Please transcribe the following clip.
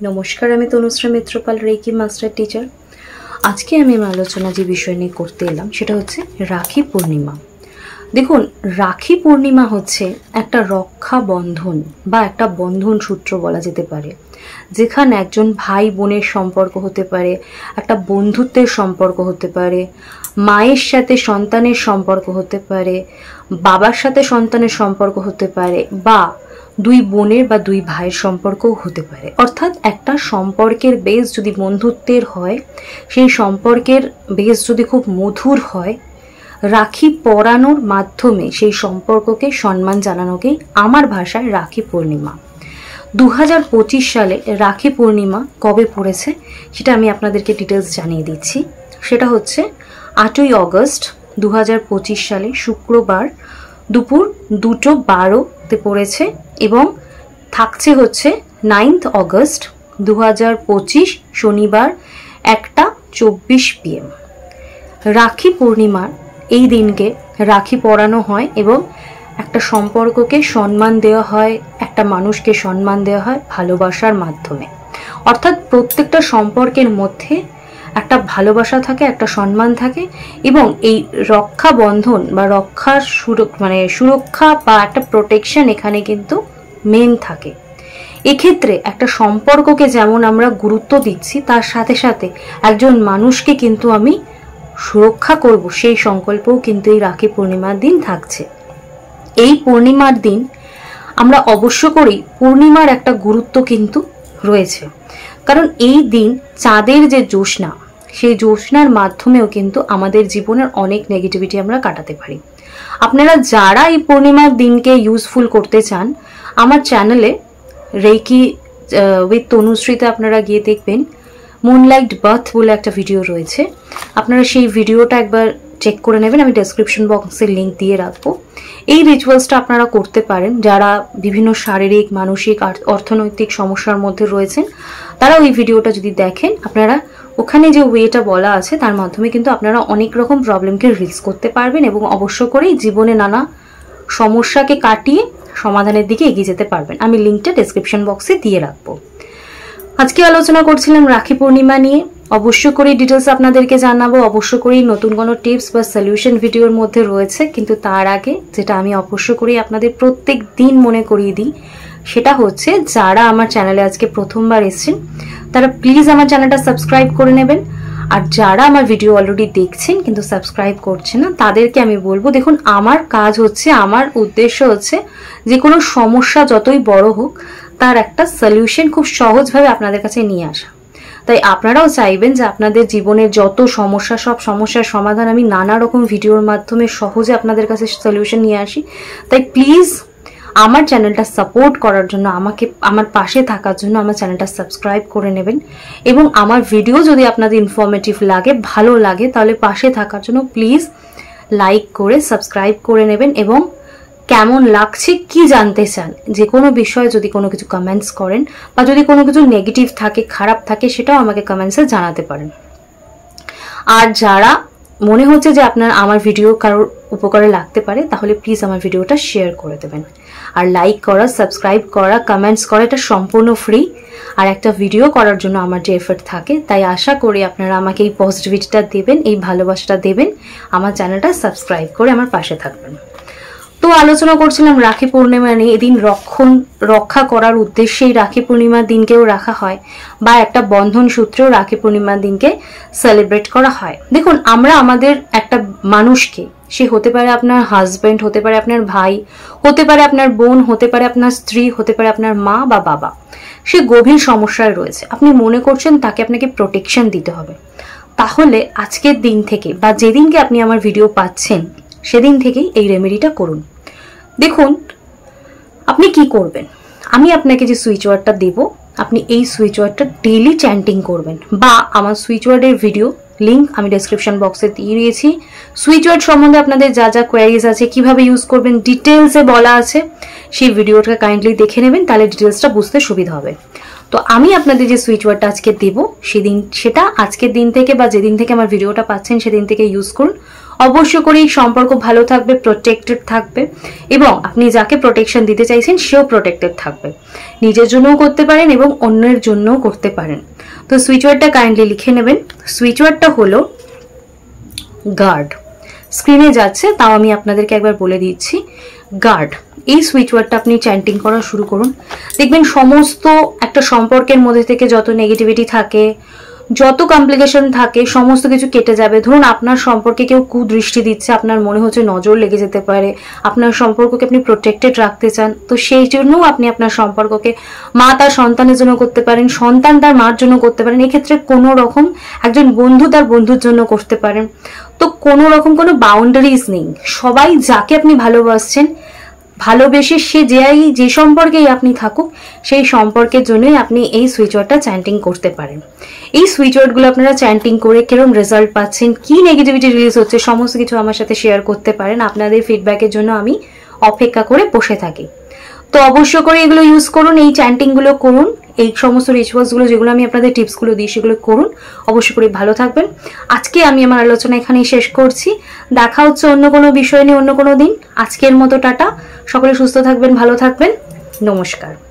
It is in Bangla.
নমস্কার, আমি Tanushree Mitrapal, reiki master teacher. আজকে আমি আলোচনা যে বিষয় নিয়ে করতে এলাম সেটা হচ্ছে রাখি পূর্ণিমা। দেখুন, রাখি পূর্ণিমা হচ্ছে একটা রক্ষা বন্ধন বা একটা বন্ধন সূত্র বলা যেতে পারে, যেখানে একজন ভাই বোনের সম্পর্ক হতে পারে, একটা বন্ধুত্বের সম্পর্ক হতে পারে, মায়ের সাথে সন্তানের সম্পর্ক হতে পারে, বাবার সাথে সন্তানের সম্পর্ক হতে পারে, বা দুই বোনের বা দুই ভাইয়ের সম্পর্কও হতে পারে। অর্থাৎ একটা সম্পর্কের বেস যদি বন্ধুত্বের হয়, সেই সম্পর্কের বেস যদি খুব মধুর হয়, রাখি পরানোর মাধ্যমে সেই সম্পর্ককে সম্মান জানানোকেই আমার ভাষায় রাখি পূর্ণিমা। 2025 সালে রাখি পূর্ণিমা কবে পড়েছে সেটা আমি আপনাদেরকে ডিটেলস জানিয়ে দিচ্ছি। সেটা হচ্ছে 8ই অগস্ট 2025 সালে শুক্রবার দুপুর 2:12 পড়েছে এবং থাকছে হচ্ছে 9th অগস্ট 2025 শনিবার 1:24 PM। রাখি পূর্ণিমার এই দিনকে রাখি পরানো হয় এবং একটা সম্পর্ককে সম্মান দেওয়া হয়, একটা মানুষকে সম্মান দেওয়া হয় ভালোবাসার মাধ্যমে। অর্থাৎ প্রত্যেকটা সম্পর্কের মধ্যে একটা ভালোবাসা থাকে, একটা সম্মান থাকে এবং এই রক্ষা বন্ধন বা রক্ষার সুরক্ষা বা একটা প্রোটেকশন এখানে কিন্তু মেন থাকে। এক্ষেত্রে একটা সম্পর্ককে যেমন আমরা গুরুত্ব দিচ্ছি, তার সাথে সাথে একজন মানুষকে কিন্তু আমি সুরক্ষা করব, সেই সংকল্পও কিন্তু এই রাখি পূর্ণিমার দিন থাকছে। এই পূর্ণিমার দিন আমরা অবশ্য করেই পূর্ণিমার একটা গুরুত্ব কিন্তু রয়েছে, কারণ এই দিন চাঁদের যে জ্যোৎস্না, সেই জ্যোৎস্নার মাধ্যমেও কিন্তু আমাদের জীবনের অনেক নেগেটিভিটি আমরা কাটাতে পারি। আপনারা যারা এই পূর্ণিমার দিনকে ইউজফুল করতে চান, আমার চ্যানেলে রেকি উইথ তনুশ্রীতে আপনারা গিয়ে দেখবেন মুনলাইট বার্থ বলে একটা ভিডিও রয়েছে। আপনারা সেই ভিডিওটা একবার চেক করে নেবেন, আমি ডেসক্রিপশন বক্সের লিঙ্ক দিয়ে রাখবো। এই রিচুয়ালসটা আপনারা করতে পারেন যারা বিভিন্ন শারীরিক, মানসিক, অর্থনৈতিক সমস্যার মধ্যে রয়েছেন। তারা ওই ভিডিওটা যদি দেখেন, আপনারা ওখানে যে ওয়েটা বলা আছে তার মাধ্যমে কিন্তু আপনারা অনেক রকম প্রবলেমকে রিলজ করতে পারবেন এবং অবশ্য করেই জীবনে নানা সমস্যাকে কাটিয়ে সমাধানের দিকে এগিয়ে যেতে পারবেন। আমি লিঙ্কটা ডেসক্রিপশন বক্সে দিয়ে রাখবো। আজকে আলোচনা করছিলাম রাখি পূর্ণিমা নিয়ে। অবশ্য করেই ডিটেলস আপনাদেরকে জানাবো, অবশ্য করেই নতুন কোনো টিপস বা সলিউশন ভিডিওর মধ্যে রয়েছে। কিন্তু তার আগে যেটা আমি অবশ্য করেই আপনাদের প্রত্যেক দিন মনে করিয়ে দিই, সেটা হচ্ছে যারা আমার চ্যানেলে আজকে প্রথমবার এসেছেন তারা প্লিজ আমার চ্যানেলটা সাবস্ক্রাইব করে নেবেন। আর যারা আমার ভিডিও অলরেডি দেখছেন কিন্তু সাবস্ক্রাইব করছেন না, তাদেরকে আমি বলবো, দেখুন আমার কাজ হচ্ছে, আমার উদ্দেশ্য হচ্ছে যে কোনো সমস্যা যতই বড় হোক তার একটা সলিউশন খুব সহজভাবে আপনাদের কাছে নিয়ে আসা। তাই আপনারাও চাইবেন যে আপনাদের জীবনের যত সমস্যা, সব সমস্যার সমাধান আমি নানা রকম ভিডিওর মাধ্যমে সহজে আপনাদের কাছে সলিউশন নিয়ে আসি। তাই প্লিজ আমার চ্যানেলটা সাপোর্ট করার জন্য, আমার পাশে থাকার জন্য আমার চ্যানেলটা সাবস্ক্রাইব করে নেবেন। এবং আমার ভিডিও যদি আপনাদের ইনফরমেটিভ লাগে, ভালো লাগে, তাহলে পাশে থাকার জন্য প্লিজ লাইক করে সাবস্ক্রাইব করে নেবেন। এবং কেমন লাগছে, কি জানতে চান, যে কোনো বিষয়ে যদি কোনো কিছু কমেন্টস করেন বা যদি কোনো কিছু নেগেটিভ থাকে, খারাপ থাকে, সেটাও আমাকে কমেন্টসে জানাতে পারেন। আর যারা মনে হচ্ছে যে আমার ভিডিও কারোর উপকারে লাগতে পারে, তাহলে প্লিজ আমার ভিডিওটা শেয়ার করে দেবেন। আর লাইক করা, সাবস্ক্রাইব করা, কমেন্টস করা, এটা সম্পূর্ণ ফ্রি। আর একটা ভিডিও করার জন্য আমার যে এফর্ট থাকে, তাই আশা করি আপনারা আমাকে এই পজিটিভিটিটা দেবেন, এই ভালোবাসাটা দেবেন, আমার চ্যানেলটা সাবস্ক্রাইব করে আমার পাশে থাকবেন। তো আলোচনা করছিলাম রাখি পূর্ণিমা নিয়ে। এদিন রক্ষা করার উদ্দেশ্যেই রাখি পূর্ণিমার দিনকেও রাখা হয়, বা একটা বন্ধন সূত্রেও রাখি পূর্ণিমার দিনকে সেলিব্রেট করা হয়। দেখুন, আমরা আমাদের একটা মানুষকে, সে হতে পারে আপনার হাজব্যান্ড, হতে পারে আপনার ভাই, হতে পারে আপনার বোন, হতে পারে আপনার স্ত্রী, হতে পারে আপনার মা বা বাবা, সে গভীর সমস্যায় রয়েছে, আপনি মনে করছেন তাকে আপনাকে প্রোটেকশন দিতে হবে। তাহলে আজকের দিন থেকে বা যেদিনকে আপনি আমার ভিডিও পাচ্ছেন সেদিন থেকেই এই রেমেডিটা করুন। দেখুন, আপনি কি করবেন, আমি আপনাকে যে সুইচ ওয়ার্ডটা দেব, আপনি এই সুইচ ওয়ার্ডটা ডেইলি চ্যান্টিং করবেন। বা আমার সুইচ ওয়ার্ডের ভিডিও লিঙ্ক আমি ডেসক্রিপশন বক্সে দিয়ে দিয়েছি। সুইচ ওয়ার্ড সম্বন্ধে আপনাদের যা যা কোয়ারিজ আছে, কিভাবে ইউজ করবেন, ডিটেলসে বলা আছে। সেই ভিডিওটা কাইন্ডলি দেখে নেবেন, তাহলে ডিটেলসটা বুঝতে সুবিধা হবে। তো আমি আপনাদের যে সুইচ ওয়ার্ডটা আজকে দেব, সেটা আজকের দিন থেকে বা যেদিন থেকে আমার ভিডিওটা পাচ্ছেন সেদিন থেকে ইউজ করুন। অবশ্য করে এই সম্পর্ক ভালো থাকবে, প্রোটেক্টেড থাকবে, এবং আপনি যাকে প্রোটেকশন দিতে চাইছেন সেও প্রোটেক্টেড থাকবে। নিজের জন্যও করতে পারেন এবং অন্যের জন্যও করতে পারেন। তো সুইচ ওয়ার্ডটা কাইন্ডলি লিখে নেবেন। সুইচ ওয়ার্ডটা হলো গার্ড। স্ক্রিনে যাচ্ছে, তাও আমি আপনাদেরকে একবার বলে দিচ্ছি, গার্ড। এই সুইচ ওয়ার্ডটা আপনি চ্যান্টিং করা শুরু করুন। দেখবেন সমস্ত একটা সম্পর্কের মধ্যে থেকে যত নেগেটিভিটি থাকে, যত কমপ্লিকেশন থাকে, সমস্ত কিছু কেটে যাবে। ধরুন আপনার সম্পর্কে কেউ কুদৃষ্টি দিচ্ছে, আপনার মনে হচ্ছে নজর লেগে যেতে পারে, আপনার সম্পর্ককে আপনি প্রোটেক্টেড রাখতে চান, তো সেই জন্যও আপনি আপনার সম্পর্ককে মা তার সন্তানের জন্য করতে পারেন, সন্তান তার মার জন্য করতে পারেন, এক্ষেত্রে কোনো রকম একজন বন্ধু তার বন্ধুর জন্য করতে পারেন। তো কোনো রকম কোনো বাউন্ডারিজ নেই। সবাই যাকে আপনি ভালোবাসছেন, ভালোবেসে সে যে সম্পর্কেই আপনি থাকুক, সেই সম্পর্কের জন্যই আপনি এই সুইচ ওয়ার্ডটা চ্যান্টিং করতে পারেন। এই সুইচ ওয়ার্ডগুলো আপনারা চ্যান্টিং করে কিরকম রেজাল্ট পাচ্ছেন, কি নেগেটিভিটি রিলিজ হচ্ছে, সমস্ত কিছু আমার সাথে শেয়ার করতে পারেন। আপনাদের ফিডব্যাকের জন্য আমি অপেক্ষা করে বসে থাকি। তো অবশ্য করে এগুলো ইউজ করুন, এই চ্যান্টিংগুলো করুন, এই সমস্ত রিচুয়ালসগুলো যেগুলো আমি আপনাদের টিপসগুলো দিই সেগুলো করুন। অবশ্য করে ভালো থাকবেন। আজকে আমি আমার আলোচনা এখানেই শেষ করছি। দেখা হচ্ছে অন্য কোনো বিষয় নিয়ে অন্য কোনো দিন। আজকের মতো টাটা। সকলে সুস্থ থাকবেন, ভালো থাকবেন। নমস্কার।